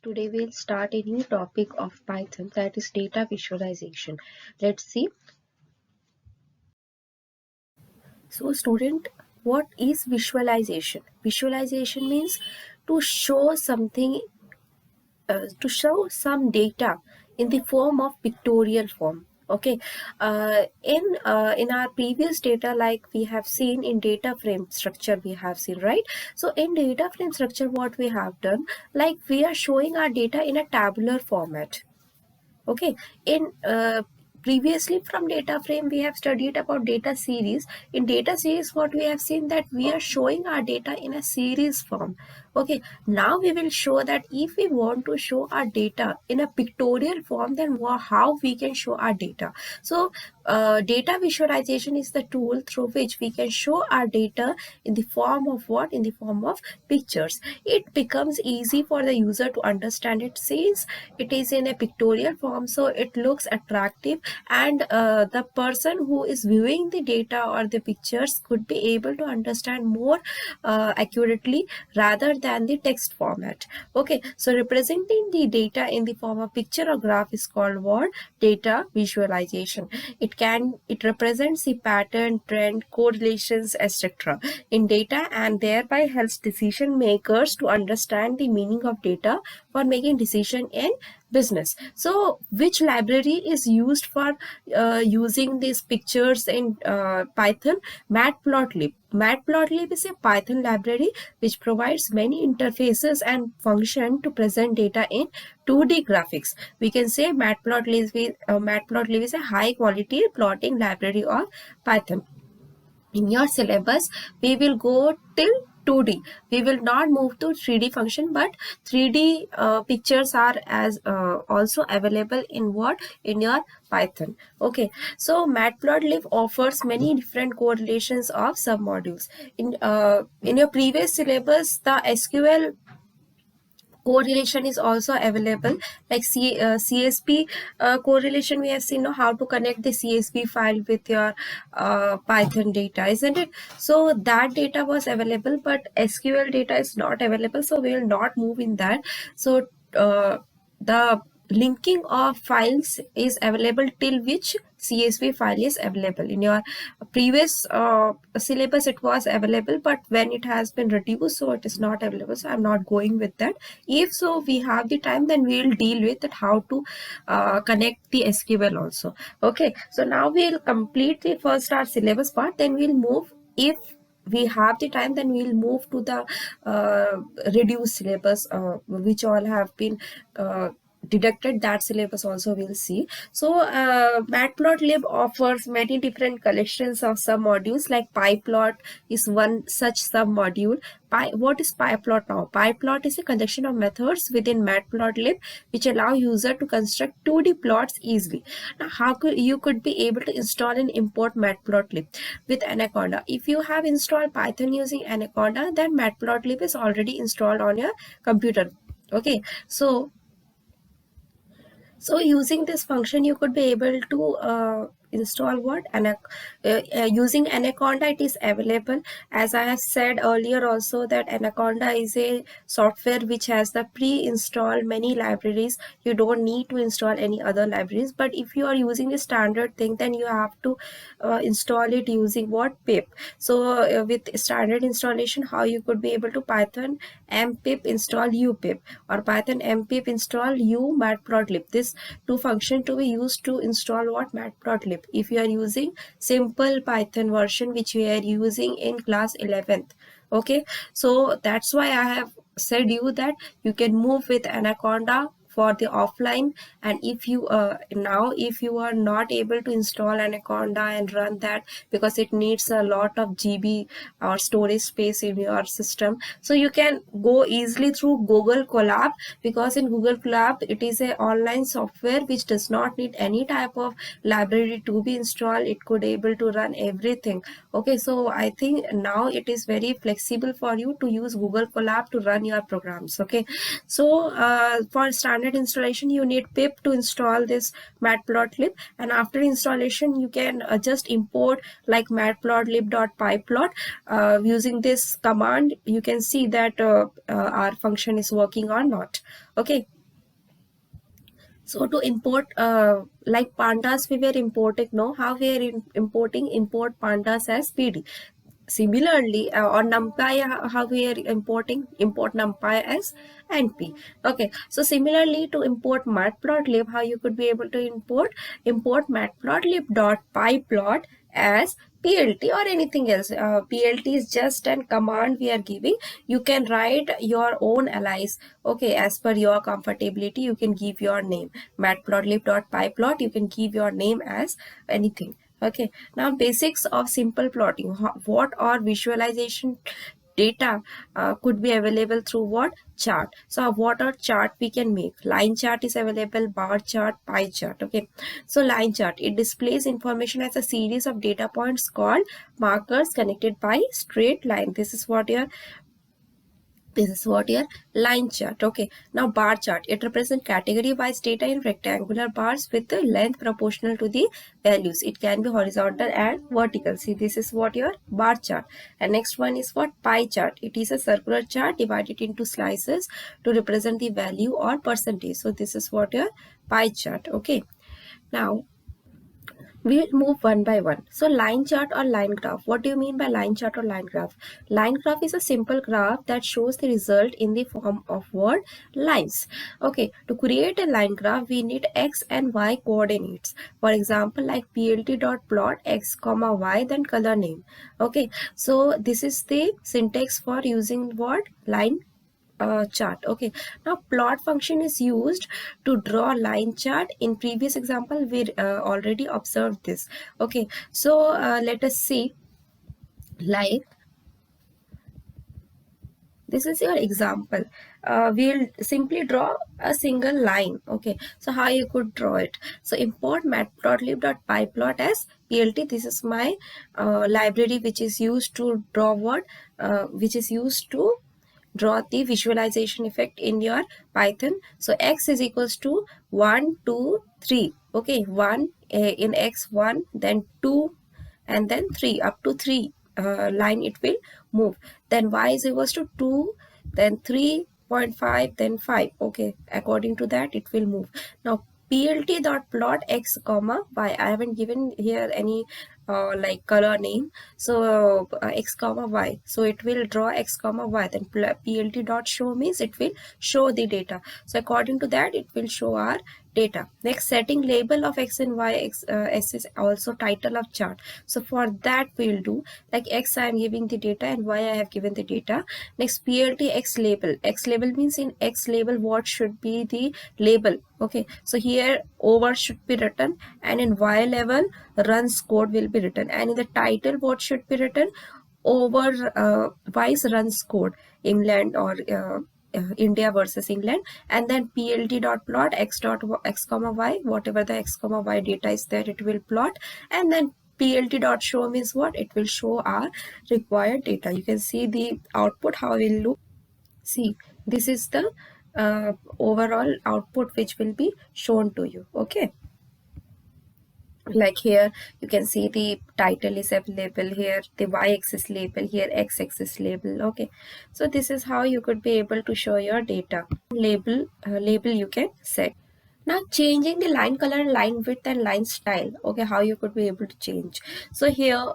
Today we'll start a new topic of Python, that is data visualization. Let's see. So student, what is visualization? Visualization means to show something, to show some data in the form of pictorial form. Okay, in our previous data, like we have seen in data frame structure, we have seen, right? So in data frame structure, what we have done, like we are showing our data in a tabular format. Okay, in previously from data frame we have studied about data series. In data series, what we have seen, that we are showing our data in a series form. Okay, now we will show that if we want to show our data in a pictorial form, then how we can show our data. So data visualization is the tool through which we can show our data in the form of what? In the form of pictures. It becomes easy for the user to understand it since it is in a pictorial form, so it looks attractive, and the person who is viewing the data or the pictures could be able to understand more accurately rather than the text format. Okay, so representing the data in the form of picture or graph is called what? Data visualization. It represents the pattern, trend, correlations, etc. in data, and thereby helps decision makers to understand the meaning of data for making decision in business. So which library is used for using these pictures in Python? Matplotlib. Matplotlib is a Python library which provides many interfaces and function to present data in 2D graphics. We can say Matplotlib is a high quality plotting library of Python. In your syllabus, we will go till 2D. We will not move to 3D function, but 3D pictures are as also available in what? In your Python. Okay, so Matplotlib offers many different correlations of submodules. In your previous syllabus, the SQL correlation is also available, like CSV correlation. We have seen how to connect the CSV file with your Python data, isn't it? So that data was available, but SQL data is not available, so we will not move in that. So the linking of files is available till which CSV file is available. In your previous syllabus it was available, but when it has been reduced, so it is not available, so I'm not going with that. If so we have the time, then we will deal with it, how to connect the SQL also. Okay, so now we'll complete the first our syllabus part, then we'll move, if we have the time, then we'll move to the reduced syllabus, which all have been deducted. That syllabus also we'll see. So Matplotlib offers many different collections of submodules, like PyPlot is one such submodule. What is PyPlot now? PyPlot is a collection of methods within Matplotlib which allow user to construct 2D plots easily. Now, how you could be able to install and import Matplotlib with Anaconda? If you have installed Python using Anaconda, then Matplotlib is already installed on your computer. Okay, so using this function, you could be able to install what? Using Anaconda, it is available. As I have said earlier also, that Anaconda is a software which has the pre-installed many libraries. You don't need to install any other libraries. But if you are using the standard thing, then you have to install it using what? Pip. So with standard installation, how you could be able to? Python mpip install upip, or Python mpip install matplotlib. This two function to be used to install what? Matplotlib. If you are using simple Python version which we are using in class 11th. Okay, so that's why I have said you that you can move with Anaconda for the offline. And if you now if you are not able to install Anaconda and run that, because it needs a lot of GB or storage space in your system, so you can go easily through Google Colab, because in Google Colab it is a online software which does not need any type of library to be installed. It could able to run everything. Okay, so I think now it is very flexible for you to use Google Colab to run your programs. Okay, so for standard standard installation, you need pip to install this matplotlib, and after installation you can just import like matplotlib.pyplot. Using this command you can see that our function is working or not. Okay, so to import like pandas we were importing, no, how we are importing, import pandas as pd. Similarly, on NumPy, how we are importing, import NumPy as NP. Okay, so similarly to import matplotlib, how you could be able to import matplotlib.pyplot as PLT or anything else. PLT is just an command we are giving. You can write your own allies. Okay, as per your comfortability, you can give your name. Matplotlib.pyplot, you can give your name as anything. Okay, now basics of simple plotting. What are visualization data could be available through what? Chart. So what are chart we can make? Line chart is available, bar chart, pie chart. Okay, so line chart, it displays information as a series of data points called markers connected by straight line. This is what your line chart. Okay, now bar chart, it represents category wise data in rectangular bars with the length proportional to the values. It can be horizontal and vertical. See, this is what your bar chart. And next one is what? Pie chart. It is a circular chart divided into slices to represent the value or percentage. So this is what your pie chart. Okay, now we'll move one by one. So line chart or line graph. What do you mean by line chart or line graph? Line graph is a simple graph that shows the result in the form of what? Lines. Okay, to create a line graph, we need x and y coordinates. For example, like plt.plot x comma y, then color name. Okay, so this is the syntax for using what? Line chart. Okay, now plot function is used to draw line chart. In previous example we already observed this. Okay, so let us see, like this is your example. We'll simply draw a single line. Okay, so how you could draw it? So import matplotlib.pyplot as plt. This is my library which is used to draw what? Which is used to draw the visualization effect in your Python. So x is equals to 1 2 3. Okay, 1 in x1, then 2, and then 3, up to 3 line it will move. Then y is equals to 2, then 3.5, then 5. Okay, according to that it will move. Now plt.plot x comma y, I haven't given here any like color name. So x comma y, so it will draw x comma y. Then plt dot show means it will show the data. So according to that it will show our data. Next, setting label of x and y. S is also title of chart. So for that we will do like x I am giving the data and y I have given the data. Next, plt x label. X label means in x label what should be the label. Okay, so here over should be written, and in y level runs code will be written, and in the title what should be written? Over wise runs code, England or India versus England. And then plt.plot x comma y, whatever the x comma y data is there it will plot. And then plt.show means what? It will show our required data. You can see the output how it will look. See, this is the overall output which will be shown to you. Okay, like here you can see the title is available, here the y-axis label, here x-axis label. Okay, so this is how you could be able to show your data. Label you can set. Now changing the line color, line width and line style. Okay, how you could be able to change? So here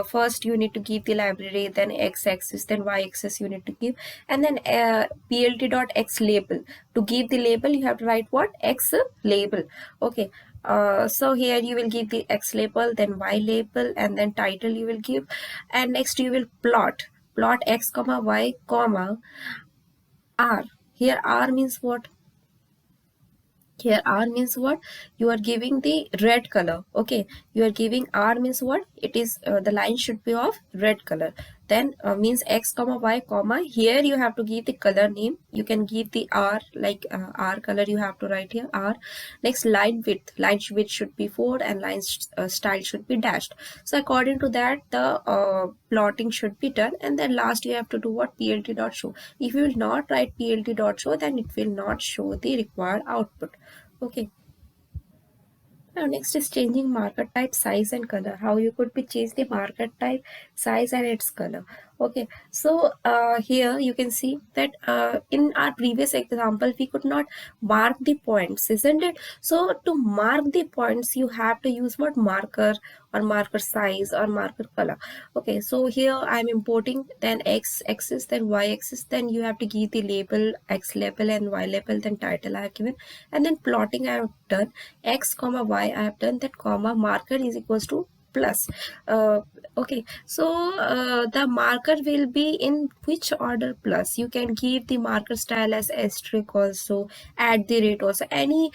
first you need to give the library, then x-axis, then y-axis you need to give, and then plt.x label. To give the label you have to write what? X label. Okay, so here you will give the x label, then y label, and then title you will give. And next you will plot x comma y comma r. Here r means what? Here r means what? You are giving the red color. Okay, you are giving r means what? It is the line should be of red color. then means x comma y comma, here you have to give the color name. You can give the r, like r color you have to write here, r. Next, line width should be 4 and line style should be dashed. So according to that, the plotting should be done. And then last you have to do what, plt dot show. If you will not write plt dot show, then it will not show the required output. Okay. Now next is changing marker type, size and color. How you could be change the marker type, size and its color. Okay, so here you can see that in our previous example we could not mark the points, isn't it? So to mark the points you have to use what, marker or marker size or marker color. Okay, so here I am importing then x axis, then y axis, then you have to give the label, x label and y label, then title I have given, and then plotting I have done, x comma y I have done, that comma marker is equals to plus. Okay, so the marker will be in which order plus. You can give the marker style as asterisk also, at the rate also, any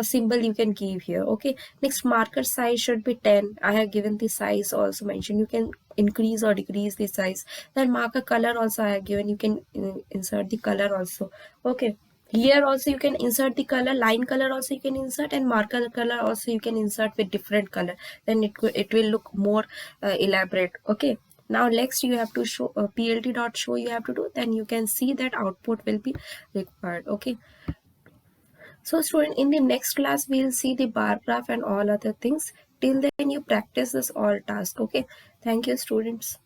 symbol you can give here. Okay, next marker size should be 10. I have given the size also mentioned. You can increase or decrease the size. Then marker color also I have given. You can insert the color also. Okay, here also you can insert the color, line color also you can insert, and marker color also you can insert with different color. Then it will look more elaborate. Okay, now next you have to show plt dot show you have to do, then you can see that output will be required. Okay, so student, in the next class we'll see the bar graph and all other things. Till then you practice this all task. Okay, thank you students.